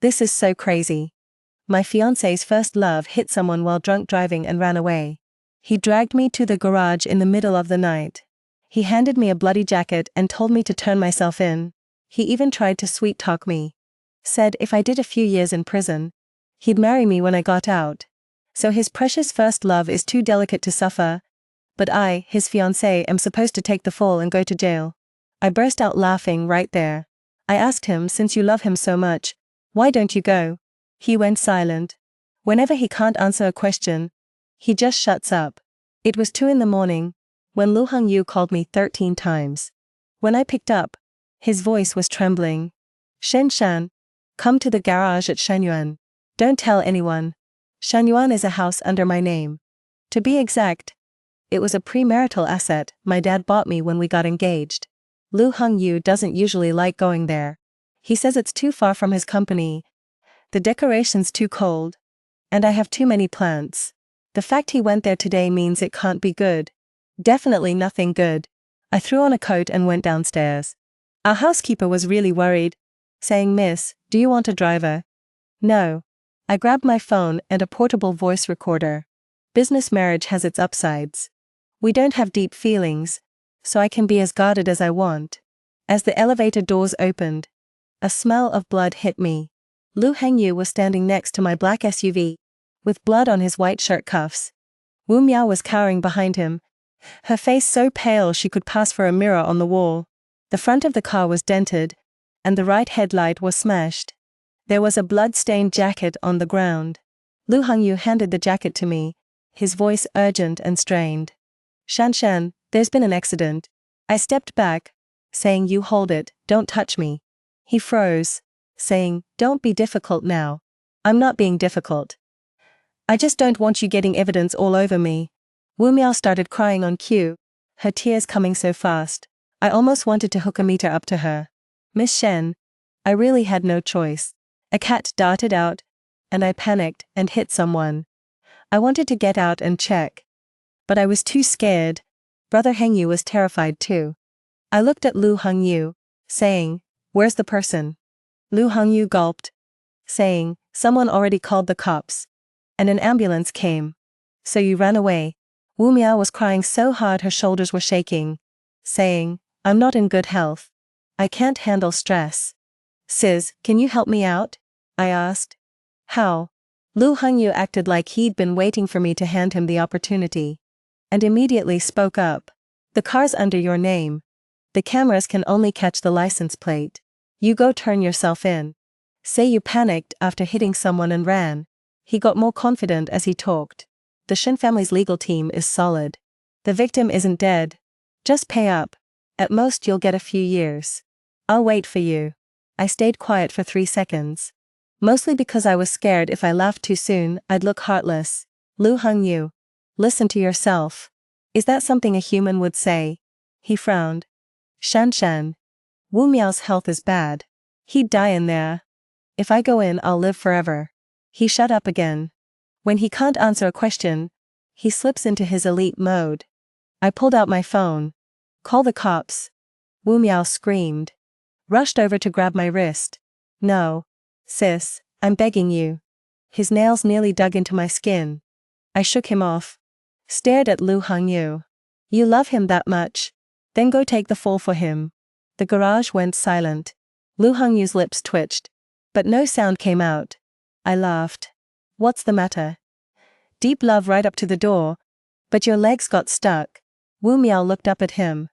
This is so crazy. My fiancé's first love hit someone while drunk driving and ran away. He dragged me to the garage in the middle of the night. He handed me a bloody jacket and told me to turn myself in. He even tried to sweet-talk me. Said if I did a few years in prison, he'd marry me when I got out. So his precious first love is too delicate to suffer. But I, his fiancée, am supposed to take the fall and go to jail. I burst out laughing right there. I asked him, since you love him so much, why don't you go? He went silent. Whenever he can't answer a question, he just shuts up. It was 2 a.m. when Lu Hongyu called me 13 times. When I picked up, his voice was trembling. Shen Shan, come to the garage at Shanyuan. Don't tell anyone. Shanyuan is a house under my name. To be exact, it was a premarital asset my dad bought me when we got engaged. Lu Hongyu doesn't usually like going there. He says it's too far from his company. The decoration's too cold. And I have too many plants. The fact he went there today means it can't be good. Definitely nothing good. I threw on a coat and went downstairs. Our housekeeper was really worried, saying, "Miss, do you want a driver?" No. I grabbed my phone and a portable voice recorder. Business marriage has its upsides. We don't have deep feelings, so I can be as guarded as I want. As the elevator doors opened, a smell of blood hit me. Lu Hongyu was standing next to my black SUV, with blood on his white shirt cuffs. Wu Miao was cowering behind him, her face so pale she could pass for a mirror on the wall. The front of the car was dented, and the right headlight was smashed. There was a blood-stained jacket on the ground. Lu Hongyu handed the jacket to me, his voice urgent and strained. "Shan Shan, there's been an accident." I stepped back, saying, "You hold it, don't touch me." He froze, saying, "Don't be difficult now." "I'm not being difficult. I just don't want you getting evidence all over me." Wu Miao started crying on cue, her tears coming so fast. I almost wanted to hook a meter up to her. "Miss Shen." I really had no choice. A cat darted out, and I panicked and hit someone. I wanted to get out and check, but I was too scared. Brother Hengyu was terrified too. I looked at Lu Hongyu, saying, "Where's the person?" Lu Hongyu gulped, saying, "Someone already called the cops. And an ambulance came." "So you ran away." Wu Miao was crying so hard her shoulders were shaking, saying, "I'm not in good health. I can't handle stress." "Sis, can you help me out?" I asked. "How?" Lu Hongyu acted like he'd been waiting for me to hand him the opportunity, and immediately spoke up. "The car's under your name. The cameras can only catch the license plate. You go turn yourself in. Say you panicked after hitting someone and ran." He got more confident as he talked. "The Shen family's legal team is solid. The victim isn't dead. Just pay up. At most you'll get a few years. I'll wait for you." I stayed quiet for 3 seconds. Mostly because I was scared if I laughed too soon, I'd look heartless. "Lu Hongyu, listen to yourself. Is that something a human would say?" He frowned. "Shan Shan. Wu Miao's health is bad. He'd die in there. If I go in, I'll live forever." He shut up again. When he can't answer a question, he slips into his elite mode. I pulled out my phone. "Call the cops." Wu Miao screamed. Rushed over to grab my wrist. "No. Sis, I'm begging you." His nails nearly dug into my skin. I shook him off. Stared at Lu Hongyu. "You love him that much? Then go take the fall for him." The garage went silent. Lu Hongyu's lips twitched, but no sound came out. I laughed. "What's the matter? Deep love right up to the door, but your legs got stuck." Wu Miao looked up at him.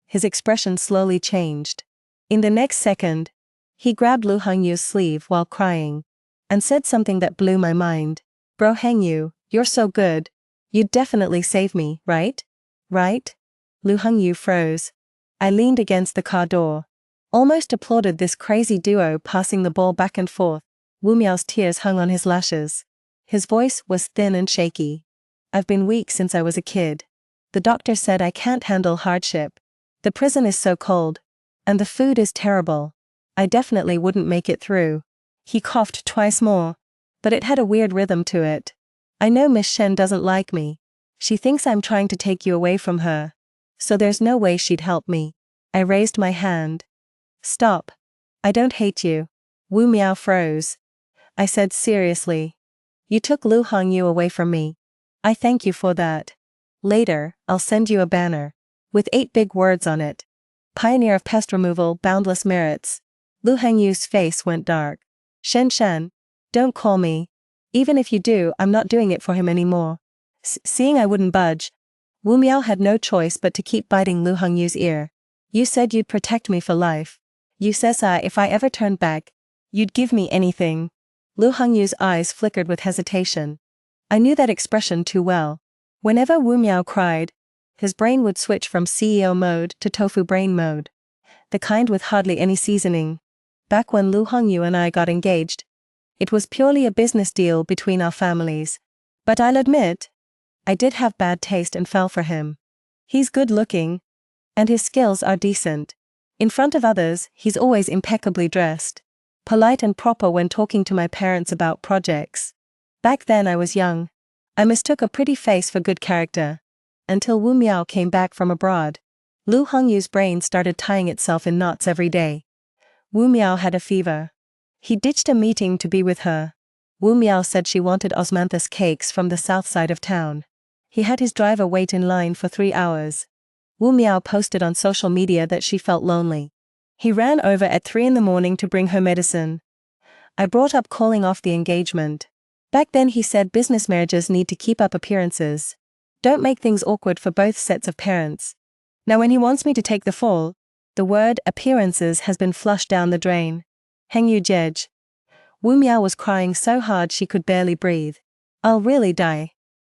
His expression slowly changed. In the next second, he grabbed Lu Hongyu's sleeve while crying, and said something that blew my mind. "Bro Hengyu, you're so good. You'd definitely save me, right? Right?" Lu Hongyu froze. I leaned against the car door. Almost applauded this crazy duo passing the ball back and forth. Wu Miao's tears hung on his lashes. His voice was thin and shaky. "I've been weak since I was a kid. The doctor said I can't handle hardship. The prison is so cold. And the food is terrible. I definitely wouldn't make it through." He coughed twice more, but it had a weird rhythm to it. "I know Miss Shen doesn't like me. She thinks I'm trying to take you away from her. So there's no way she'd help me." I raised my hand. "Stop. I don't hate you." Wu Miao froze. I said seriously. You took Lu Hongyu away from me. I thank you for that. Later, I'll send you a banner. With 8 big words on it. Pioneer of pest removal, boundless merits. Lu Hongyu's face went dark. Shen Shan. Don't call me. Even if you do, I'm not doing it for him anymore. Seeing I wouldn't budge, Wu Miao had no choice but to keep biting Lu Hongyu's ear. You said you'd protect me for life. You says if I ever turned back, you'd give me anything. Lu Hongyu's eyes flickered with hesitation. I knew that expression too well. Whenever Wu Miao cried, his brain would switch from CEO mode to tofu brain mode. The kind with hardly any seasoning. Back when Lu Hongyu and I got engaged, it was purely a business deal between our families. But I'll admit, I did have bad taste and fell for him. He's good looking. And his skills are decent. In front of others, he's always impeccably dressed. Polite and proper when talking to my parents about projects. Back then I was young. I mistook a pretty face for good character. Until Wu Miao came back from abroad. Lu Hongyu's brain started tying itself in knots every day. Wu Miao had a fever. He ditched a meeting to be with her. Wu Miao said she wanted osmanthus cakes from the south side of town. He had his driver wait in line for 3 hours. Wu Miao posted on social media that she felt lonely. He ran over at 3 in the morning to bring her medicine. I brought up calling off the engagement. Back then he said business marriages need to keep up appearances. Don't make things awkward for both sets of parents. Now when he wants me to take the fall, the word appearances has been flushed down the drain. Heng Yu Jej. Wu Miao was crying so hard she could barely breathe. I'll really die.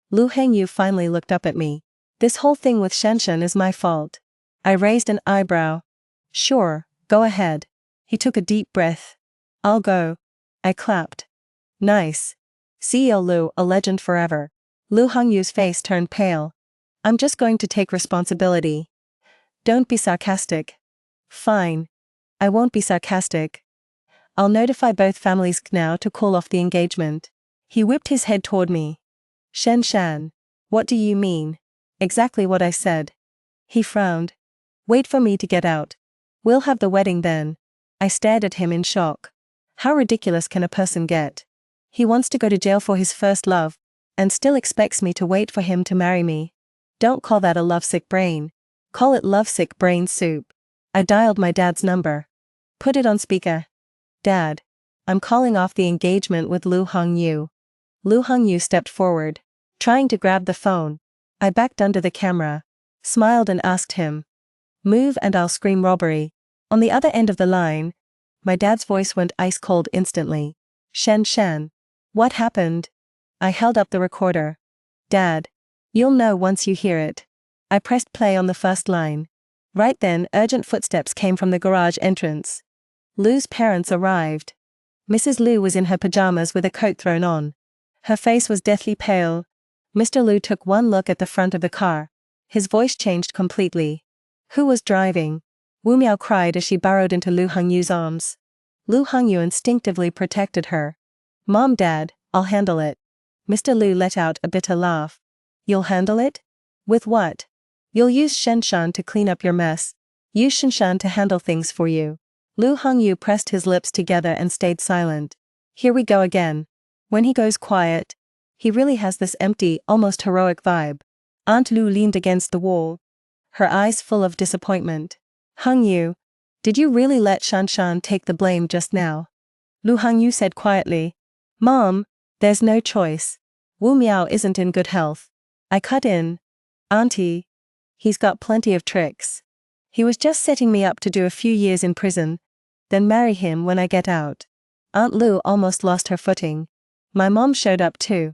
Lu Hengyu finally looked up at me. This whole thing with Shenshen is my fault. I raised an eyebrow. Sure, go ahead. He took a deep breath. I'll go. I clapped. Nice. CEO Lu, a legend forever. Lu Hongyu's face turned pale. I'm just going to take responsibility. Don't be sarcastic. Fine. I won't be sarcastic. I'll notify both families now to call off the engagement. He whipped his head toward me. Shen Shan. What do you mean? Exactly what I said. He frowned. Wait for me to get out. We'll have the wedding then. I stared at him in shock. How ridiculous can a person get? He wants to go to jail for his first love, and still expects me to wait for him to marry me. Don't call that a lovesick brain. Call it lovesick brain soup. I dialed my dad's number. Put it on speaker. Dad. I'm calling off the engagement with Lu Hongyu. Lu Hongyu stepped forward, trying to grab the phone. I backed under the camera, smiled and asked him. Move and I'll scream robbery. On the other end of the line, my dad's voice went ice cold instantly. Shen Shan. What happened? I held up the recorder. Dad. You'll know once you hear it. I pressed play on the first line. Right then, urgent footsteps came from the garage entrance. Lu's parents arrived. Mrs. Lu was in her pajamas with a coat thrown on. Her face was deathly pale. Mr. Lu took one look at the front of the car. His voice changed completely. Who was driving? Wu Miao cried as she burrowed into Lu Hongyu's arms. Lu Hongyu instinctively protected her. Mom, Dad, I'll handle it. Mr. Lu let out a bitter laugh. You'll handle it? With what? You'll use Shenshan to clean up your mess. Use Shenshan to handle things for you. Lu Hongyu pressed his lips together and stayed silent. Here we go again. When he goes quiet, he really has this empty, almost heroic vibe. Aunt Lu leaned against the wall, her eyes full of disappointment. Hongyu, did you really let Shanshan take the blame just now? Lu Hongyu said quietly. Mom, there's no choice. Wu Miao isn't in good health. I cut in. Auntie. He's got plenty of tricks. He was just setting me up to do a few years in prison, then marry him when I get out. Aunt Lu almost lost her footing. My mom showed up too.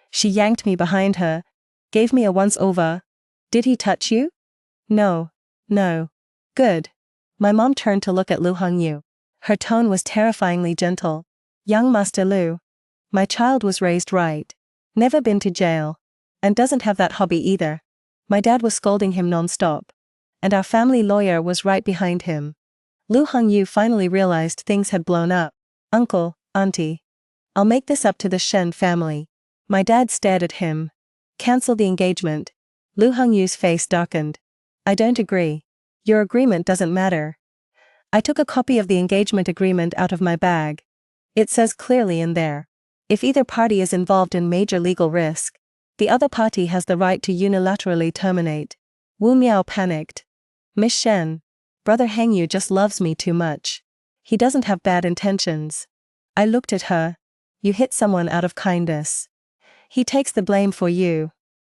She yanked me behind her, gave me a once-over. Did he touch you? No. No. Good. My mom turned to look at Lu Hongyu. Her tone was terrifyingly gentle. Young Master Lu. My child was raised right. Never been to jail. And doesn't have that hobby either. My dad was scolding him non-stop. And our family lawyer was right behind him. Lu Hongyu finally realized things had blown up. Uncle, Auntie. I'll make this up to the Shen family. My dad stared at him. Cancel the engagement. Lu Hongyu's face darkened. I don't agree. Your agreement doesn't matter. I took a copy of the engagement agreement out of my bag. It says clearly in there. If either party is involved in major legal risk, the other party has the right to unilaterally terminate. Wu Miao panicked. Miss Shen, Brother Hengyu just loves me too much. He doesn't have bad intentions. I looked at her. You hit someone out of kindness. He takes the blame for you.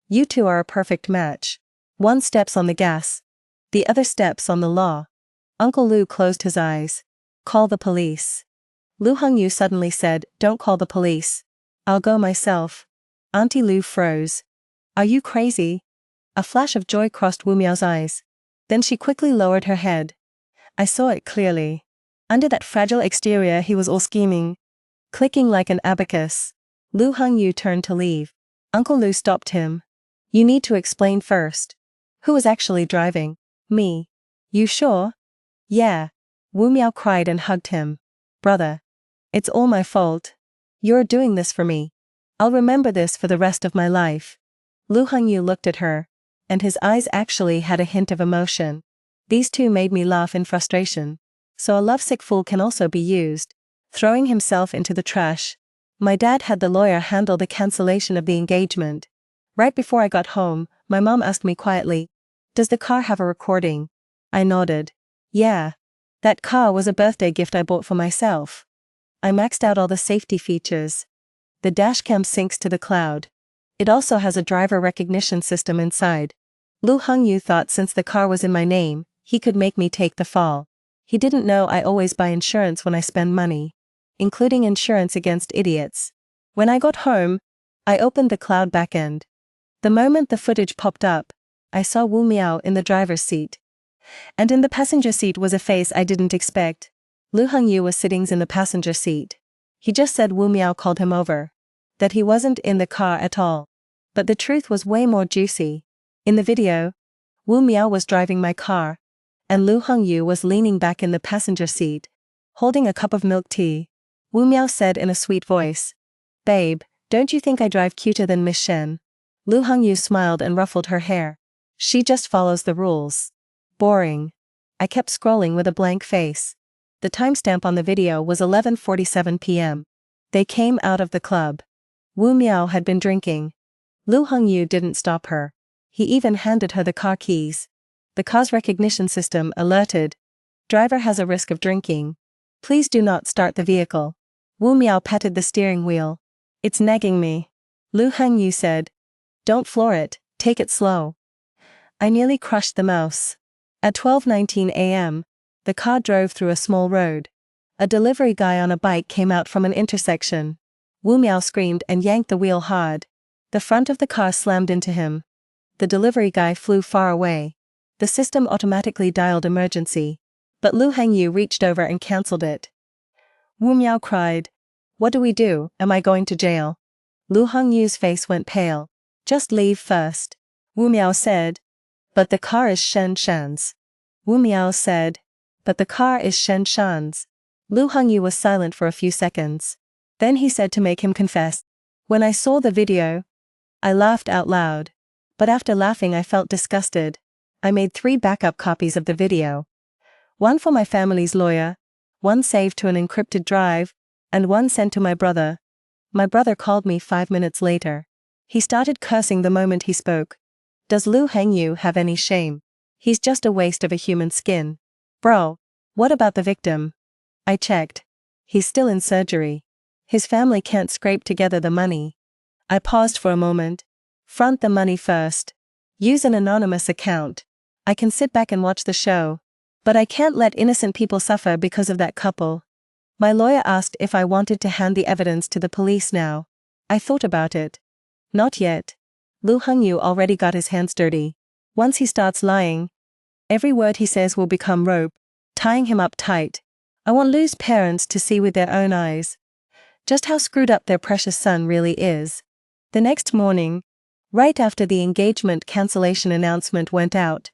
You two are a perfect match. One steps on the gas. The other steps on the law. Uncle Lu closed his eyes. Call the police. Lu Hengyu suddenly said, Don't call the police. I'll go myself. Auntie Lu froze. Are you crazy? A flash of joy crossed Wu Miao's eyes. Then she quickly lowered her head. I saw it clearly. Under that fragile exterior he was all scheming. Clicking like an abacus. Lu Hengyu turned to leave. Uncle Lu stopped him. You need to explain first. Who was actually driving? Me. You sure? Yeah. Wu Miao cried and hugged him. Brother. It's all my fault. You're doing this for me. I'll remember this for the rest of my life. Lu Hengyu looked at her. And his eyes actually had a hint of emotion. These two made me laugh in frustration. So a lovesick fool can also be used. Throwing himself into the trash. My dad had the lawyer handle the cancellation of the engagement. Right before I got home, my mom asked me quietly, Does the car have a recording? I nodded. Yeah. That car was a birthday gift I bought for myself. I maxed out all the safety features. The dashcam syncs to the cloud. It also has a driver recognition system inside. Lu Hengyu thought since the car was in my name, he could make me take the fall. He didn't know I always buy insurance when I spend money. Including insurance against idiots. When I got home, I opened the cloud backend. The moment the footage popped up, I saw Wu Miao in the driver's seat. And in the passenger seat was a face I didn't expect. Lu Hengyu was sitting in the passenger seat. He just said Wu Miao called him over. That he wasn't in the car at all. But the truth was way more juicy. In the video, Wu Miao was driving my car. And Lu Hengyu was leaning back in the passenger seat, holding a cup of milk tea. Wu Miao said in a sweet voice. Babe, don't you think I drive cuter than Miss Shen? Lu Hengyu smiled and ruffled her hair. She just follows the rules. Boring. I kept scrolling with a blank face. The timestamp on the video was 11:47 p.m. They came out of the club. Wu Miao had been drinking. Lu Hengyu didn't stop her. He even handed her the car keys. The car's recognition system alerted. Driver has a risk of drinking. Please do not start the vehicle. Wu Miao patted the steering wheel. It's nagging me. Lu Hengyu said. Don't floor it, take it slow. I nearly crushed the mouse. At 12:19 a.m., the car drove through a small road. A delivery guy on a bike came out from an intersection. Wu Miao screamed and yanked the wheel hard. The front of the car slammed into him. The delivery guy flew far away. The system automatically dialed emergency. But Lu Hengyu reached over and cancelled it. Wu Miao cried. What do we do? Am I going to jail? Lu Hengyu's face went pale. Just leave first. Wu Miao said. But the car is Shen Shan's. Wu Miao said. But the car is Shen Shan's. Lu Hengyu was silent for a few seconds. Then he said to make him confess. When I saw the video, I laughed out loud. But after laughing I felt disgusted. I made 3 backup copies of the video. One for my family's lawyer, one saved to an encrypted drive, and one sent to my brother. My brother called me 5 minutes later. He started cursing the moment he spoke. Does Lu Hengyu have any shame? He's just a waste of a human skin. Bro, what about the victim? I checked. He's still in surgery. His family can't scrape together the money. I paused for a moment. Front the money first. Use an anonymous account. I can sit back and watch the show. But I can't let innocent people suffer because of that couple. My lawyer asked if I wanted to hand the evidence to the police now. I thought about it. Not yet. Lu Hengyu already got his hands dirty. Once he starts lying, every word he says will become rope, tying him up tight. I want Lu's parents to see with their own eyes just how screwed up their precious son really is. The next morning, right after the engagement cancellation announcement went out,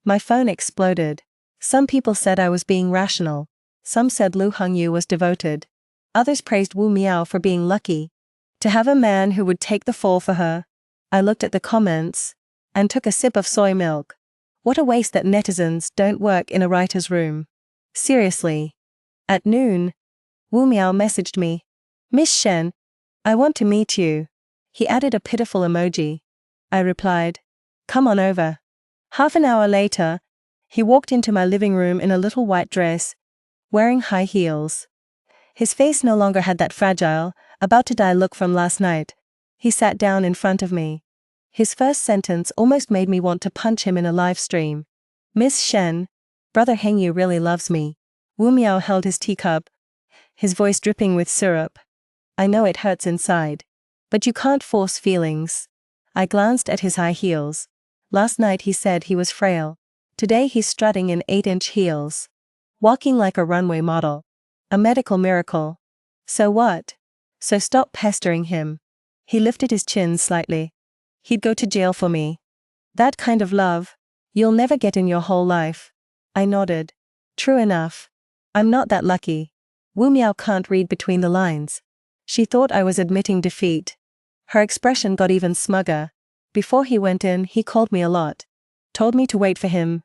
my phone exploded. Some people said I was being rational. Some said Lu Hengyu was devoted. Others praised Wu Miao for being lucky to have a man who would take the fall for her. I looked at the comments and took a sip of soy milk. What a waste that netizens don't work in a writer's room. Seriously. At noon, Wu Miao messaged me. Miss Shen, I want to meet you. He added a pitiful emoji. I replied, come on over. Half an hour later, he walked into my living room in a little white dress, wearing high heels. His face no longer had that fragile, about to die look from last night. He sat down in front of me. His first sentence almost made me want to punch him in a live stream. Miss Shen, Brother Hengyu really loves me. Wu Miao held his teacup, his voice dripping with syrup. I know it hurts inside. But you can't force feelings. I glanced at his high heels. Last night he said he was frail. Today he's strutting in 8-inch heels. Walking like a runway model. A medical miracle. So what? So stop pestering him. He lifted his chin slightly. He'd go to jail for me. That kind of love, you'll never get in your whole life. I nodded. True enough. I'm not that lucky. Wu Miao can't read between the lines. She thought I was admitting defeat. Her expression got even smugger. Before he went in, he called me a lot. Told me to wait for him.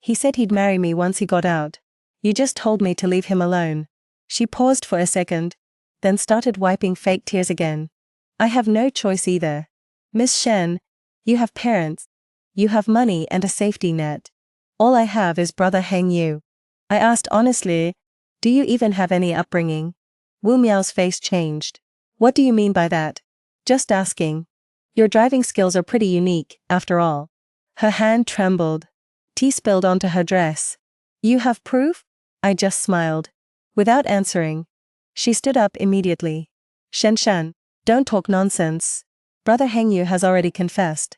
He said he'd marry me once he got out. You just told me to leave him alone. She paused for a second, then started wiping fake tears again. I have no choice either. Miss Shen, you have parents. You have money and a safety net. All I have is Brother Hengyu. I asked honestly, do you even have any upbringing? Wu Miao's face changed. What do you mean by that? Just asking. Your driving skills are pretty unique, after all. Her hand trembled. Tea spilled onto her dress. You have proof? I just smiled. Without answering. She stood up immediately. Shen, don't talk nonsense. Brother Hengyu has already confessed.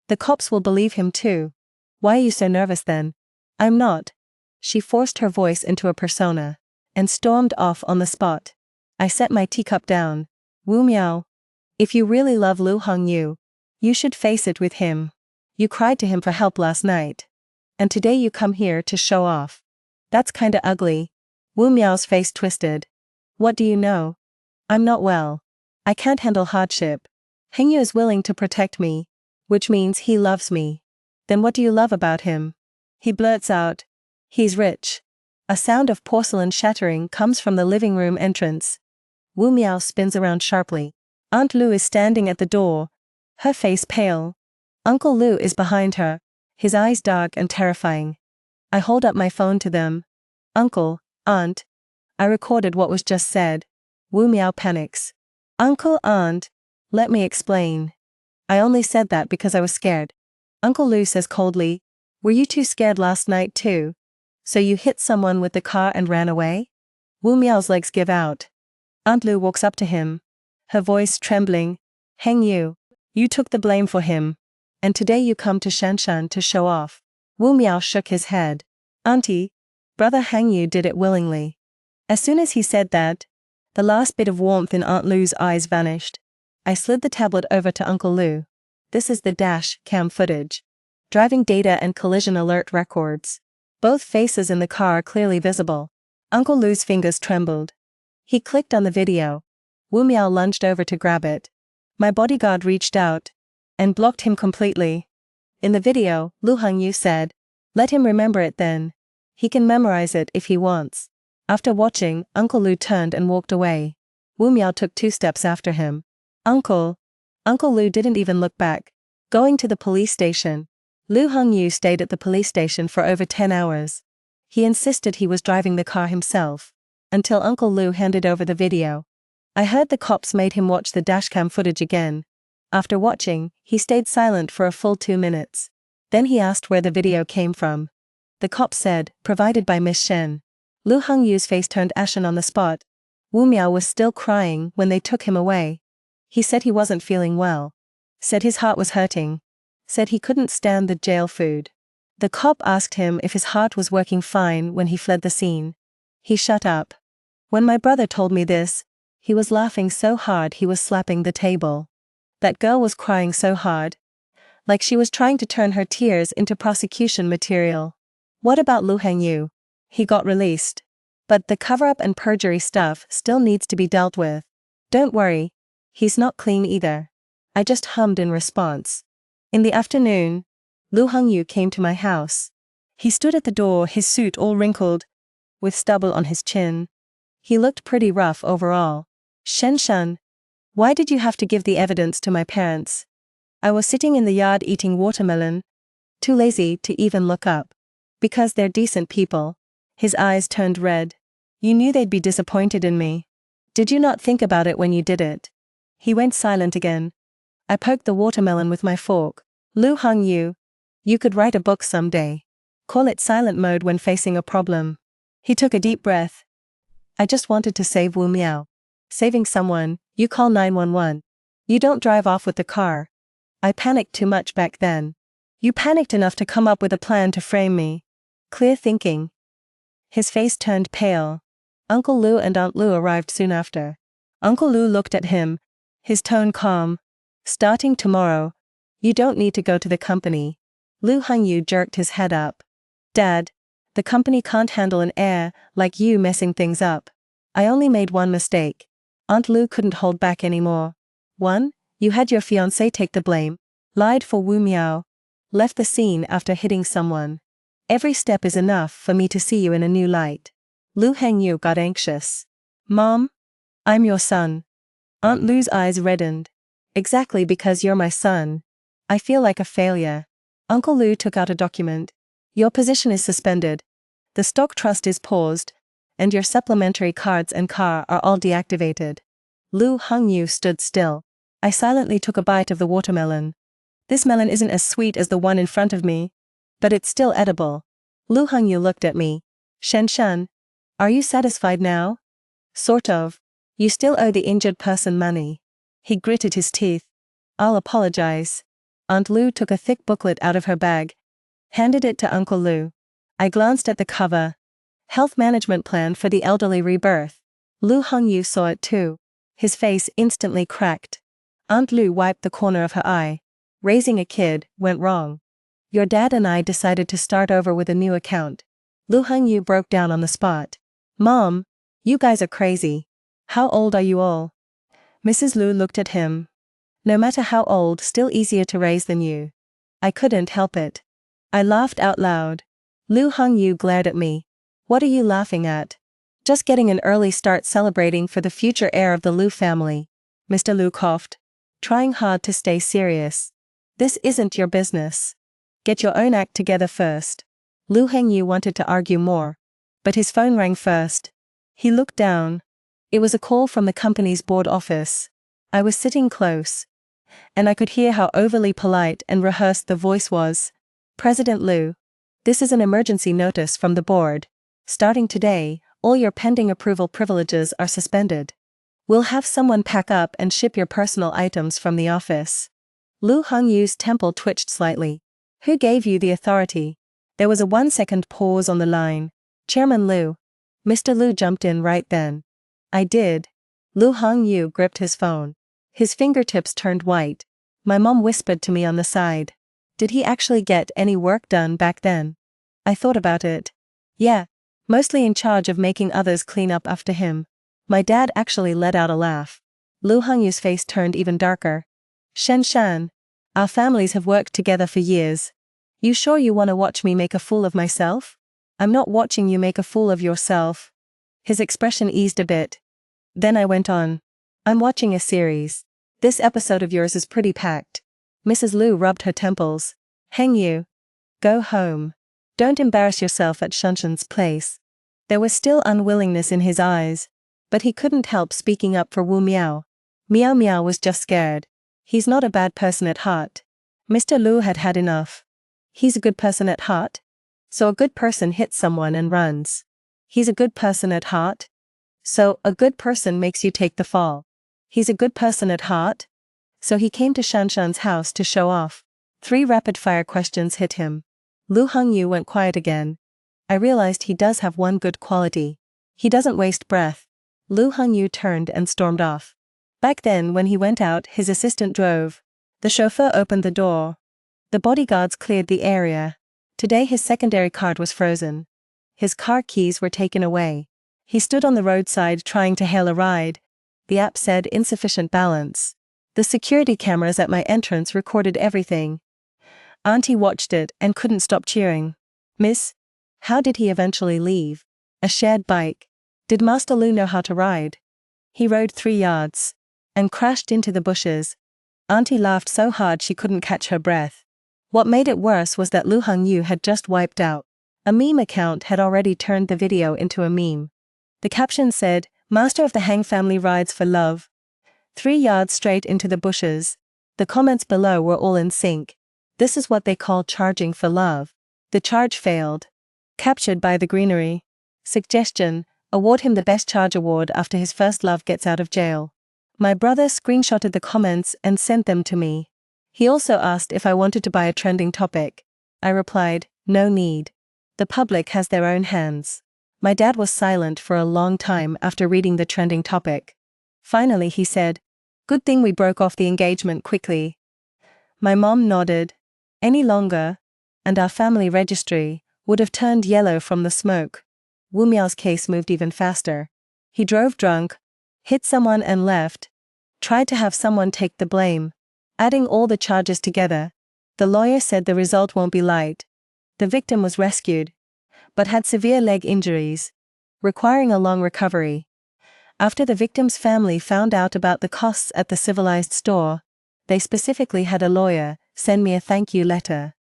The cops will believe him too. Why are you so nervous then? I'm not. She forced her voice into a persona, and stormed off on the spot. I set my teacup down. Wu Miao. If you really love Lu Hongyu, you should face it with him. You cried to him for help last night. And today you come here to show off. That's kinda ugly. Wu Miao's face twisted. What do you know? I'm not well. I can't handle hardship. Hengyu is willing to protect me, which means he loves me. Then what do you love about him? He blurts out. He's rich. A sound of porcelain shattering comes from the living room entrance. Wu Miao spins around sharply. Aunt Lu is standing at the door, her face pale. Uncle Lu is behind her, his eyes dark and terrifying. I hold up my phone to them. Uncle, Aunt. I recorded what was just said. Wu Miao panics. Uncle, Aunt. Let me explain. I only said that because I was scared. Uncle Lu says coldly, were you too scared last night too? So you hit someone with the car and ran away? Wu Miao's legs give out. Aunt Lu walks up to him, her voice trembling. Hengyu, you took the blame for him. And today you come to Shanshan to show off. Wu Miao shook his head. Auntie, Brother Hengyu did it willingly. As soon as he said that, the last bit of warmth in Aunt Lu's eyes vanished. I slid the tablet over to Uncle Lu. This is the dash cam footage. Driving data and collision alert records. Both faces in the car are clearly visible. Uncle Lu's fingers trembled. He clicked on the video. Wu Miao lunged over to grab it. My bodyguard reached out and blocked him completely. In the video, Lu Hongyu said, let him remember it then. He can memorize it if he wants. After watching, Uncle Lu turned and walked away. Wu Miao took 2 steps after him. Uncle Lu didn't even look back. Going to the police station. Lu Hongyu stayed at the police station for over 10 hours. He insisted he was driving the car himself, until Uncle Lu handed over the video. I heard the cops made him watch the dashcam footage again. After watching, he stayed silent for a full 2 minutes. Then he asked where the video came from. The cop said, provided by Miss Shen. Lu Hongyu's face turned ashen on the spot. Wu Miao was still crying when they took him away. He said he wasn't feeling well. Said his heart was hurting. Said he couldn't stand the jail food. The cop asked him if his heart was working fine when he fled the scene. He shut up. When my brother told me this, he was laughing so hard he was slapping the table. That girl was crying so hard. Like she was trying to turn her tears into prosecution material. What about Lu Hengyu? He got released. But the cover-up and perjury stuff still needs to be dealt with. Don't worry. He's not clean either. I just hummed in response. In the afternoon, Lu Hongyu came to my house. He stood at the door, his suit all wrinkled, with stubble on his chin. He looked pretty rough overall. Shenshan, why did you have to give the evidence to my parents? I was sitting in the yard eating watermelon, too lazy to even look up. Because they're decent people. His eyes turned red. You knew they'd be disappointed in me. Did you not think about it when you did it? He went silent again. I poked the watermelon with my fork. Lu Hongyu, you could write a book someday. Call it silent mode when facing a problem. He took a deep breath. I just wanted to save Wu Miao. Saving someone, you call 911. You don't drive off with the car. I panicked too much back then. You panicked enough to come up with a plan to frame me. Clear thinking. His face turned pale. Uncle Lu and Aunt Lu arrived soon after. Uncle Lu looked at him, his tone calm. Starting tomorrow, you don't need to go to the company. Lu Hongyu jerked his head up. Dad, the company can't handle an heir like you messing things up. I only made one mistake. Aunt Lu couldn't hold back anymore. One, you had your fiancé take the blame, lied for Wu Miao, left the scene after hitting someone. Every step is enough for me to see you in a new light. Lu Hongyu got anxious. Mom? I'm your son. Aunt Lu's eyes reddened. Exactly because you're my son. I feel like a failure. Uncle Lu took out a document. Your position is suspended. The stock trust is paused, and your supplementary cards and car are all deactivated. Lu Hongyu stood still. I silently took a bite of the watermelon. This melon isn't as sweet as the one in front of me, but it's still edible. Lu Hongyu looked at me. Shenshan, are you satisfied now? Sort of. You still owe the injured person money. He gritted his teeth. I'll apologize. Aunt Lu took a thick booklet out of her bag, handed it to Uncle Lu. I glanced at the cover. Health Management Plan for the Elderly Rebirth. Lu Hongyu saw it too. His face instantly cracked. Aunt Lu wiped the corner of her eye. Raising a kid went wrong. Your dad and I decided to start over with a new account. Lu Hongyu broke down on the spot. Mom, you guys are crazy. How old are you all? Mrs. Lu looked at him. No matter how old, still easier to raise than you. I couldn't help it. I laughed out loud. Lu Hongyu glared at me. What are you laughing at? Just getting an early start celebrating for the future heir of the Lu family. Mr. Lu coughed, trying hard to stay serious. This isn't your business. Get your own act together first. Lu Hongyu wanted to argue more, but his phone rang first. He looked down. It was a call from the company's board office. I was sitting close, and I could hear how overly polite and rehearsed the voice was. President Lu, this is an emergency notice from the board. Starting today, all your pending approval privileges are suspended. We'll have someone pack up and ship your personal items from the office. Lu Hongyu's temple twitched slightly. Who gave you the authority? There was a 1-second pause on the line. Chairman Lu. Mr. Lu jumped in right then. I did. Lu Hongyu gripped his phone. His fingertips turned white. My mom whispered to me on the side. Did he actually get any work done back then? I thought about it. Yeah. Mostly in charge of making others clean up after him. My dad actually let out a laugh. Lu Hongyu's face turned even darker. Shenshan, our families have worked together for years. You sure you want to watch me make a fool of myself? I'm not watching you make a fool of yourself. His expression eased a bit. Then I went on. I'm watching a series. This episode of yours is pretty packed. Mrs. Lu rubbed her temples. Hang you. Go home. Don't embarrass yourself at Shenshan's place. There was still unwillingness in his eyes, but he couldn't help speaking up for Wu Miao. Miao Miao was just scared. He's not a bad person at heart. Mr. Lu had had enough. He's a good person at heart? So a good person hits someone and runs. He's a good person at heart? So a good person makes you take the fall. He's a good person at heart? So he came to Shanshan's house to show off. 3 rapid-fire questions hit him. Lu Hongyu went quiet again. I realized he does have one good quality. He doesn't waste breath. Lu Hongyu turned and stormed off. Back then when he went out, his assistant drove. The chauffeur opened the door. The bodyguards cleared the area. Today his secondary card was frozen. His car keys were taken away. He stood on the roadside trying to hail a ride. The app said insufficient balance. The security cameras at my entrance recorded everything. Auntie watched it and couldn't stop cheering. Miss, how did he eventually leave? A shared bike. Did Master Lu know how to ride? He rode 3 yards and crashed into the bushes. Auntie laughed so hard she couldn't catch her breath. What made it worse was that Lu Hongyu had just wiped out. A meme account had already turned the video into a meme. The caption said, "Master of the Hang family rides for love. 3 yards straight into the bushes." The comments below were all in sync. This is what they call charging for love. The charge failed. Captured by the greenery. Suggestion: award him the Best Charge Award after his first love gets out of jail. My brother screenshotted the comments and sent them to me. He also asked if I wanted to buy a trending topic. I replied, no need. The public has their own hands. My dad was silent for a long time after reading the trending topic. Finally he said, "Good thing we broke off the engagement quickly." My mom nodded. Any longer, and our family registry would have turned yellow from the smoke. Wu Miao's case moved even faster. He drove drunk, hit someone and left, tried to have someone take the blame. Adding all the charges together, the lawyer said the result won't be light. The victim was rescued, but had severe leg injuries, requiring a long recovery. After the victim's family found out about the costs at the civilized store, they specifically had a lawyer send me a thank you letter.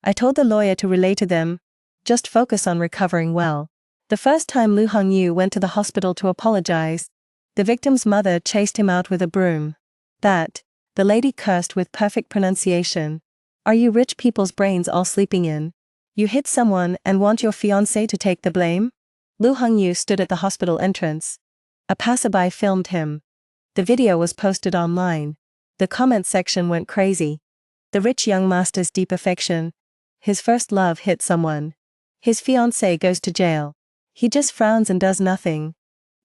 I told the lawyer to relay to them, just focus on recovering well. The first time Lu Hongyu went to the hospital to apologize, the victim's mother chased him out with a broom. The lady cursed with perfect pronunciation. Are you rich people's brains all sleeping in? You hit someone and want your fiancé to take the blame? Lu Hongyu stood at the hospital entrance. A passerby filmed him. The video was posted online. The comment section went crazy. The rich young master's deep affection. His first love hit someone. His fiancé goes to jail. He just frowns and does nothing.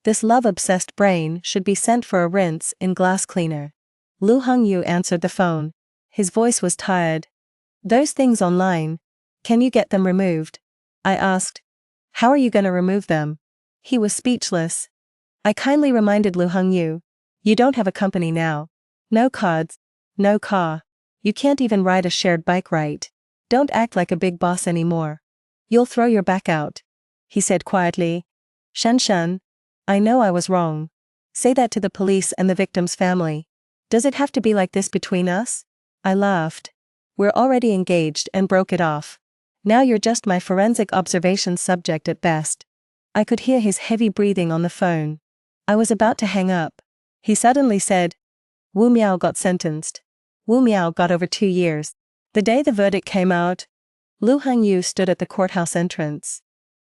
This love-obsessed brain should be sent for a rinse in glass cleaner. Lu Hongyu answered the phone. His voice was tired. Those things online, can you get them removed? I asked. How are you gonna remove them? He was speechless. I kindly reminded Lu Hongyu. You don't have a company now. No cards. No car. You can't even ride a shared bike right. Don't act like a big boss anymore. You'll throw your back out. He said quietly. Shan, I know I was wrong. Say that to the police and the victim's family. Does it have to be like this between us? I laughed. We're already engaged and broke it off. Now you're just my forensic observation subject at best. I could hear his heavy breathing on the phone. I was about to hang up. He suddenly said, Wu Miao got sentenced. Wu Miao got over 2 years. The day the verdict came out, Lu Hongyu stood at the courthouse entrance.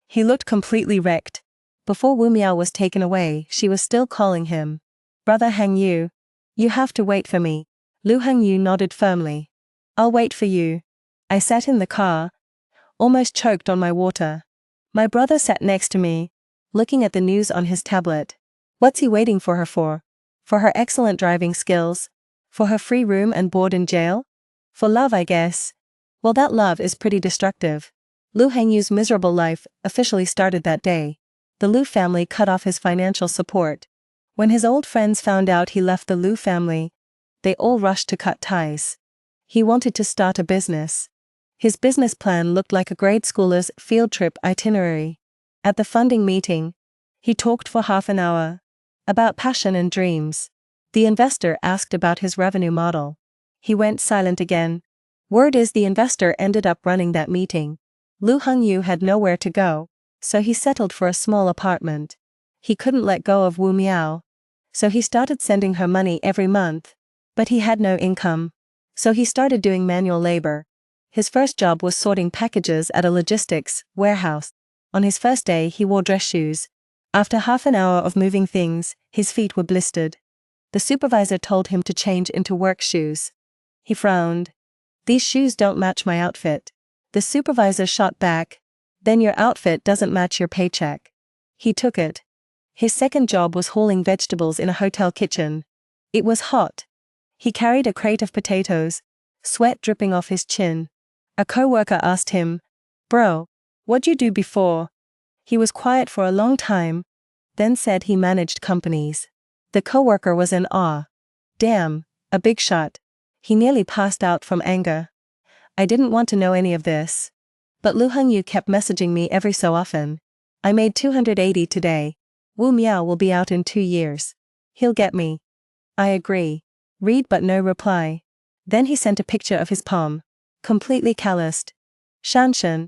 He looked completely wrecked. Before Wu Miao was taken away, she was still calling him. Brother Hongyu, you have to wait for me. Lu Hongyu nodded firmly. I'll wait for you. I sat in the car, almost choked on my water. My brother sat next to me, looking at the news on his tablet. What's he waiting for her for? For her excellent driving skills? For her free room and board in jail? For love, I guess. Well, that love is pretty destructive. Lu Hongyu's miserable life officially started that day. The Lu family cut off his financial support. When his old friends found out he left the Lu family, they all rushed to cut ties. He wanted to start a business. His business plan looked like a grade schooler's field trip itinerary. At the funding meeting, he talked for half an hour about passion and dreams. The investor asked about his revenue model. He went silent again. Word is the investor ended up running that meeting. Lu Hongyu had nowhere to go, so he settled for a small apartment. He couldn't let go of Wu Miao, so he started sending her money every month. But he had no income, so he started doing manual labor. His first job was sorting packages at a logistics warehouse. On his first day he wore dress shoes. After half an hour of moving things, his feet were blistered. The supervisor told him to change into work shoes. He frowned. These shoes don't match my outfit. The supervisor shot back. Then your outfit doesn't match your paycheck. He took it. His second job was hauling vegetables in a hotel kitchen. It was hot. He carried a crate of potatoes, sweat dripping off his chin. A coworker asked him, Bro, what'd you do before? He was quiet for a long time, then said he managed companies. The coworker was in awe. Damn, a big shot. He nearly passed out from anger. I didn't want to know any of this. But Lu Hongyu kept messaging me every so often. I made 280 today. Wu Miao will be out in 2 years. He'll get me. I agree. Read but no reply. Then he sent a picture of his palm. Completely calloused. Shanshan.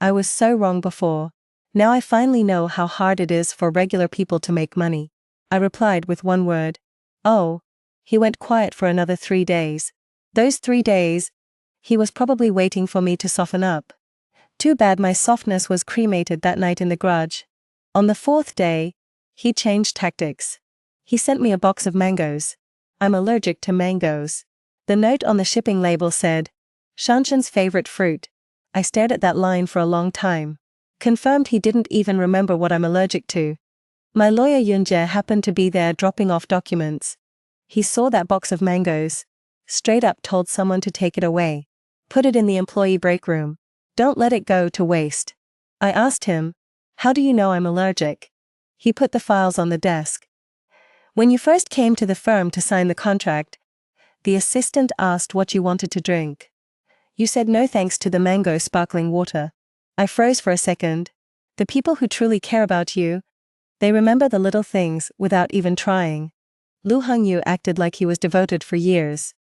I was so wrong before. Now I finally know how hard it is for regular people to make money. I replied with one word. Oh. He went quiet for another 3 days. Those 3 days, he was probably waiting for me to soften up. Too bad my softness was cremated that night in the garage. On the 4th day, he changed tactics. He sent me a box of mangoes. I'm allergic to mangoes. The note on the shipping label said, Shanshan's favorite fruit. I stared at that line for a long time. Confirmed he didn't even remember what I'm allergic to. My lawyer Yunjie happened to be there dropping off documents. He saw that box of mangoes. Straight up told someone to take it away. Put it in the employee break room. Don't let it go to waste. I asked him, how do you know I'm allergic? He put the files on the desk. When you first came to the firm to sign the contract, the assistant asked what you wanted to drink. You said no thanks to the mango sparkling water. I froze for a second. The people who truly care about you, they remember the little things without even trying. Lu Hongyu acted like he was devoted for years.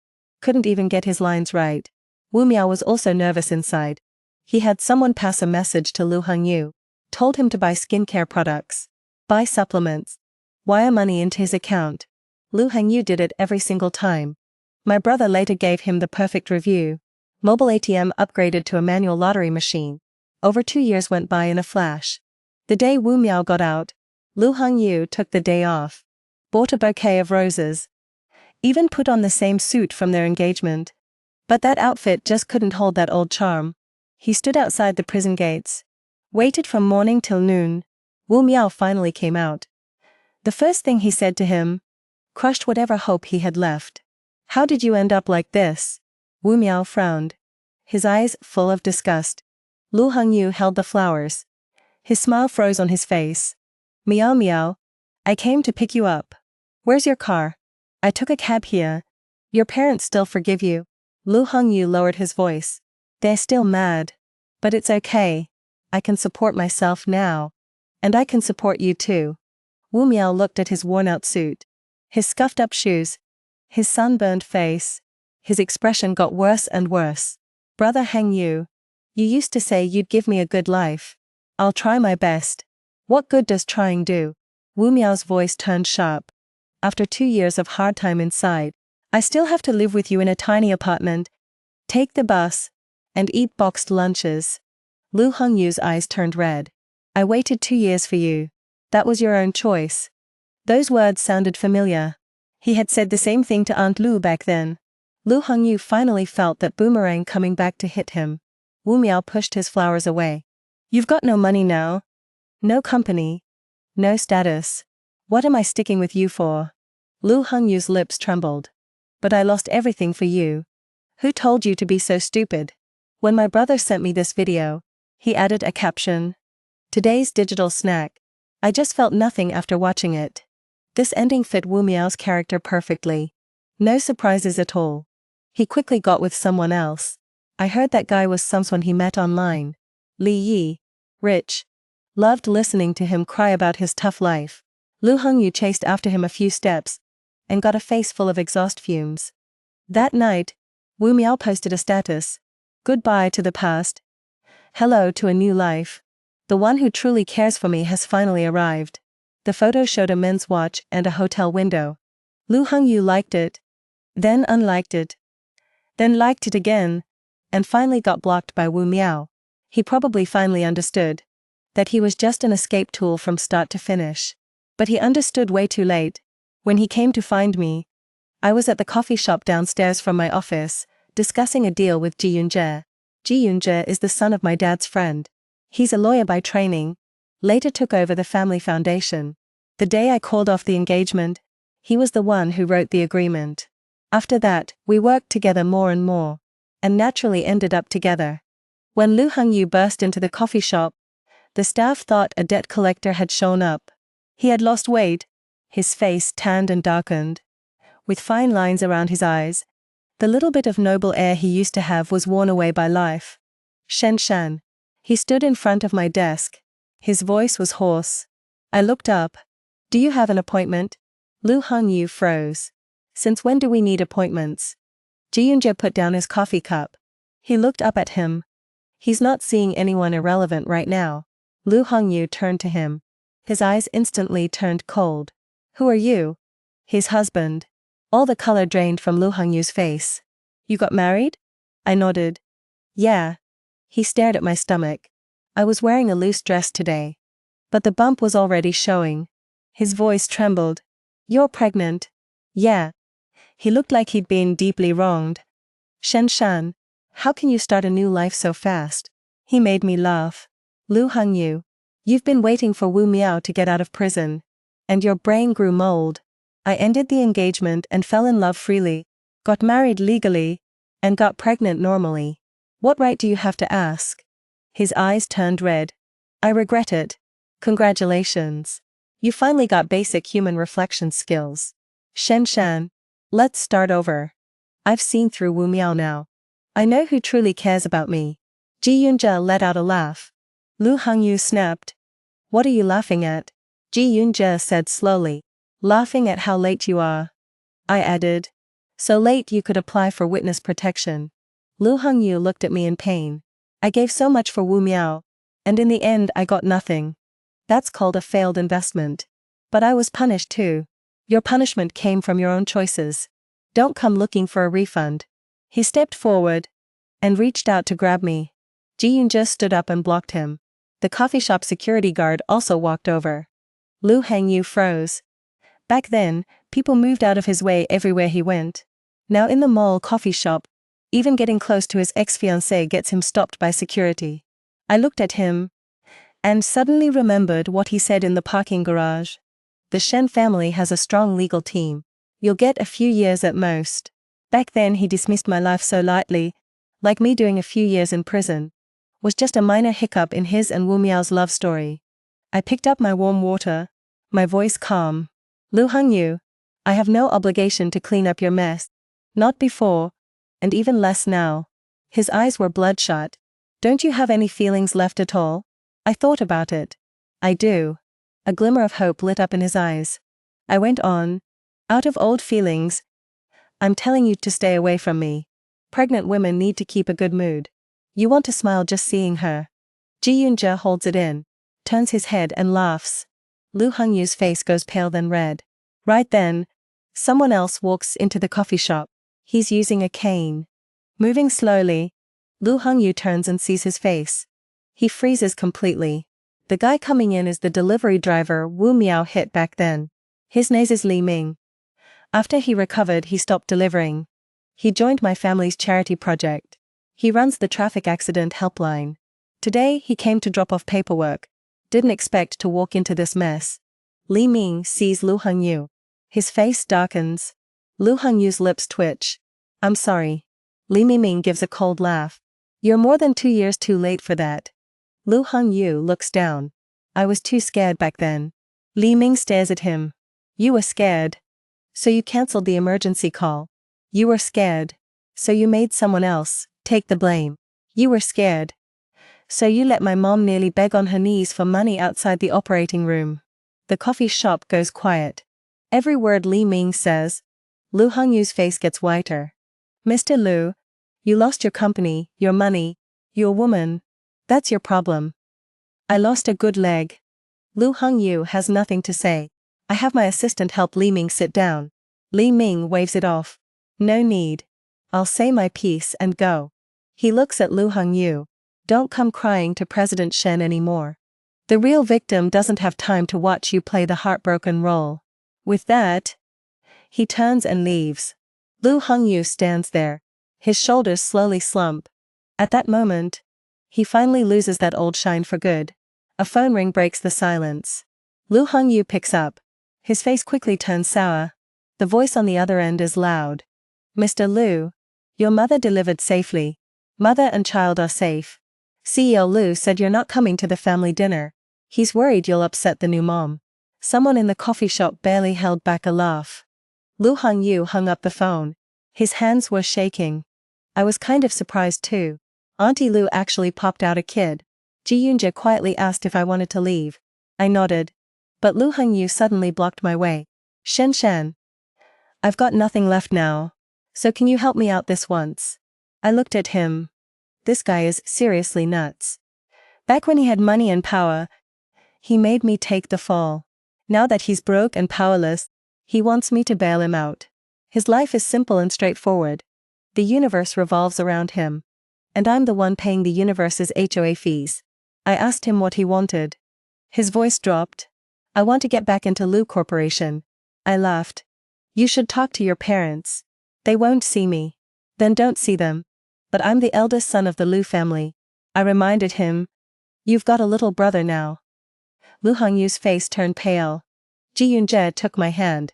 Couldn't even get his lines right. Wu Miao was also nervous inside. He had someone pass a message to Lu Hongyu. Told him to buy skincare products. Buy supplements. Wire money into his account. Lu Hongyu did it every single time. My brother later gave him the perfect review. Mobile ATM upgraded to a manual lottery machine. Over 2 years went by in a flash. The day Wu Miao got out, Lu Hongyu took the day off. Bought a bouquet of roses. Even put on the same suit from their engagement. But that outfit just couldn't hold that old charm. He stood outside the prison gates. Waited from morning till noon. Wu Miao finally came out. The first thing he said to him, crushed whatever hope he had left. How did you end up like this? Wu Miao frowned. His eyes full of disgust. Lu Hongyu held the flowers. His smile froze on his face. Miao Miao. I came to pick you up. Where's your car? I took a cab here. Your parents still forgive you. Lu Hongyu lowered his voice. They're still mad. But it's okay. I can support myself now. And I can support you too. Wu Miao looked at his worn-out suit. His scuffed-up shoes. His sunburned face. His expression got worse and worse. Brother Hang Yu. You used to say you'd give me a good life. I'll try my best. What good does trying do? Wu Miao's voice turned sharp. After 2 years of hard time inside, I still have to live with you in a tiny apartment, take the bus, and eat boxed lunches. Lu Hongyu's eyes turned red. I waited 2 years for you. That was your own choice. Those words sounded familiar. He had said the same thing to Aunt Lu back then. Lu Hongyu finally felt that boomerang coming back to hit him. Wu Miao pushed his flowers away. You've got no money now. No company. No status. What am I sticking with you for? Lu Hongyu's lips trembled. But I lost everything for you. Who told you to be so stupid? When my brother sent me this video, he added a caption. Today's digital snack. I just felt nothing after watching it. This ending fit Wu Miao's character perfectly. No surprises at all. He quickly got with someone else. I heard that guy was someone he met online. Li Yi. Rich. Loved listening to him cry about his tough life. Lu Hongyu chased after him a few steps, and got a face full of exhaust fumes. That night, Wu Miao posted a status. Goodbye to the past. Hello to a new life. The one who truly cares for me has finally arrived. The photo showed a men's watch and a hotel window. Lu Hongyu liked it. Then unliked it. Then liked it again. And finally got blocked by Wu Miao. He probably finally understood that he was just an escape tool from start to finish. But he understood way too late. When he came to find me, I was at the coffee shop downstairs from my office, discussing a deal with Ji Yunjie. Ji Yunjie is the son of my dad's friend. He's a lawyer by training, later took over the family foundation. The day I called off the engagement, he was the one who wrote the agreement. After that, we worked together more and more, and naturally ended up together. When Lu Hongyu burst into the coffee shop, the staff thought a debt collector had shown up. He had lost weight, his face tanned and darkened, with fine lines around his eyes. The little bit of noble air he used to have was worn away by life. Shen Shan. He stood in front of my desk. His voice was hoarse. I looked up. Do you have an appointment? Lu Hongyu froze. Since when do we need appointments? Ji Yunja put down his coffee cup. He looked up at him. He's not seeing anyone irrelevant right now. Lu Hongyu turned to him. His eyes instantly turned cold. Who are you? His husband. All the color drained from Lu Hongyu's face. You got married? I nodded. Yeah. He stared at my stomach. I was wearing a loose dress today. But the bump was already showing. His voice trembled. You're pregnant? Yeah. He looked like he'd been deeply wronged. Shen Shan, how can you start a new life so fast? He made me laugh. Lu Hongyu, you've been waiting for Wu Miao to get out of prison. And your brain grew mold. I ended the engagement and fell in love freely, got married legally, and got pregnant normally. What right do you have to ask? His eyes turned red. I regret it. Congratulations. You finally got basic human reflection skills. Shen Shan, let's start over. I've seen through Wu Miao now. I know who truly cares about me. Ji Yunja let out a laugh. Lu Hongyu snapped. What are you laughing at? Ji Yunja said slowly. Laughing at how late you are. I added. So late you could apply for witness protection. Lu Hongyu looked at me in pain. I gave so much for Wu Miao. And in the end I got nothing. That's called a failed investment. But I was punished too. Your punishment came from your own choices. Don't come looking for a refund. He stepped forward and reached out to grab me. Ji Yunja stood up and blocked him. The coffee shop security guard also walked over. Lu Hongyu froze. Back then, people moved out of his way everywhere he went. Now in the mall coffee shop, even getting close to his ex-fiancée gets him stopped by security. I looked at him and suddenly remembered what he said in the parking garage. The Shen family has a strong legal team. You'll get a few years at most. Back then he dismissed my life so lightly, like me doing a few years in prison was just a minor hiccup in his and Wu Miao's love story. I picked up my warm water, my voice calm. Lu Hongyu, I have no obligation to clean up your mess. Not before, and even less now. His eyes were bloodshot. Don't you have any feelings left at all? I thought about it. I do. A glimmer of hope lit up in his eyes. I went on. Out of old feelings. I'm telling you to stay away from me. Pregnant women need to keep a good mood. You want to smile just seeing her. Ji Yunja holds it in, turns his head and laughs. Lu Hongyu's face goes pale then red. Right then, someone else walks into the coffee shop. He's using a cane. Moving slowly, Lu Hongyu turns and sees his face. He freezes completely. The guy coming in is the delivery driver Wu Miao hit back then. His name is Li Ming. After he recovered he stopped delivering. He joined my family's charity project. He runs the traffic accident helpline. Today he came to drop off paperwork. Didn't expect to walk into this mess. Li Ming sees Lu Hongyu. His face darkens. Lu Hongyu's lips twitch. I'm sorry. Li Ming gives a cold laugh. You're more than 2 years too late for that. Lu Hongyu looks down. I was too scared back then. Li Ming stares at him. You were scared. So you cancelled the emergency call. You were scared. So you made someone else take the blame. You were scared. So you let my mom nearly beg on her knees for money outside the operating room. The coffee shop goes quiet. Every word Li Ming says. Lu Hongyu's face gets whiter. Mr. Lu, you lost your company, your money, your woman. That's your problem. I lost a good leg. Lu Hongyu has nothing to say. I have my assistant help Li Ming sit down. Li Ming waves it off. No need. I'll say my piece and go. He looks at Lu Hongyu. Don't come crying to President Shen anymore. The real victim doesn't have time to watch you play the heartbroken role. With that, he turns and leaves. Lu Hongyu stands there. His shoulders slowly slump. At that moment, he finally loses that old shine for good. A phone ring breaks the silence. Lu Hongyu picks up. His face quickly turns sour. The voice on the other end is loud. Mr. Lu, your mother delivered safely. Mother and child are safe. CEO Lu said you're not coming to the family dinner. He's worried you'll upset the new mom. Someone in the coffee shop barely held back a laugh. Lu Hongyu hung up the phone. His hands were shaking. I was kind of surprised too. Auntie Lu actually popped out a kid. Ji Yunja quietly asked if I wanted to leave. I nodded. But Lu Hongyu suddenly blocked my way. Shen Shen. I've got nothing left now. So can you help me out this once? I looked at him. This guy is seriously nuts. Back when he had money and power, he made me take the fall. Now that he's broke and powerless, he wants me to bail him out. His life is simple and straightforward. The universe revolves around him. And I'm the one paying the universe's HOA fees. I asked him what he wanted. His voice dropped. I want to get back into Lu Corporation. I laughed. You should talk to your parents. They won't see me. Then don't see them. But I'm the eldest son of the Lu family. I reminded him. You've got a little brother now. Lu Hongyu's face turned pale. Ji Yunjie took my hand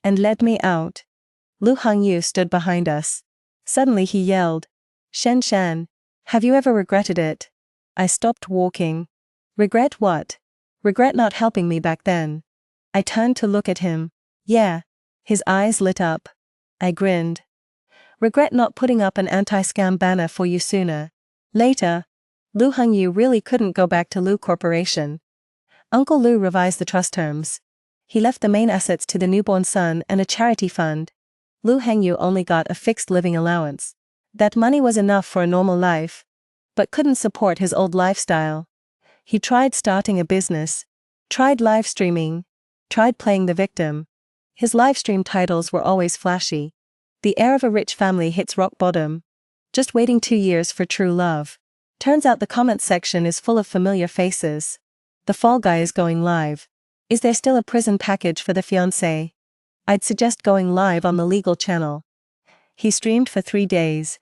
and led me out. Lu Hongyu stood behind us. Suddenly he yelled, Shen Shen, have you ever regretted it? I stopped walking. Regret what? Regret not helping me back then. I turned to look at him. Yeah. His eyes lit up. I grinned. Regret not putting up an anti-scam banner for you sooner. Later, Lu Hongyu really couldn't go back to Lu Corporation. Uncle Lu revised the trust terms. He left the main assets to the newborn son and a charity fund. Lu Hongyu only got a fixed living allowance. That money was enough for a normal life, but couldn't support his old lifestyle. He tried starting a business, tried live streaming, tried playing the victim. His live stream titles were always flashy. The heir of a rich family hits rock bottom. Just waiting 2 years for true love. Turns out the comments section is full of familiar faces. The Fall Guy is going live. Is there still a prison package for the fiancé? I'd suggest going live on the legal channel. He streamed for 3 days.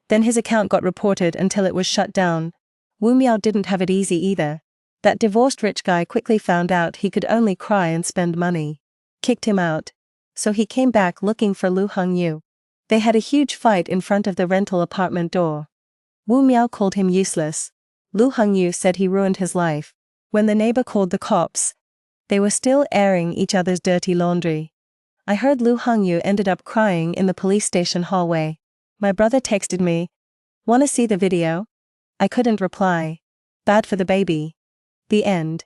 Then his account got reported until it was shut down. Wu Miao didn't have it easy either. That divorced rich guy quickly found out he could only cry and spend money. Kicked him out. So he came back looking for Lu Hongyu. They had a huge fight in front of the rental apartment door. Wu Miao called him useless. Lu Hongyu said he ruined his life. When the neighbor called the cops, they were still airing each other's dirty laundry. I heard Lu Hongyu ended up crying in the police station hallway. My brother texted me, "Wanna see the video?" I couldn't reply. Bad for the baby. The end.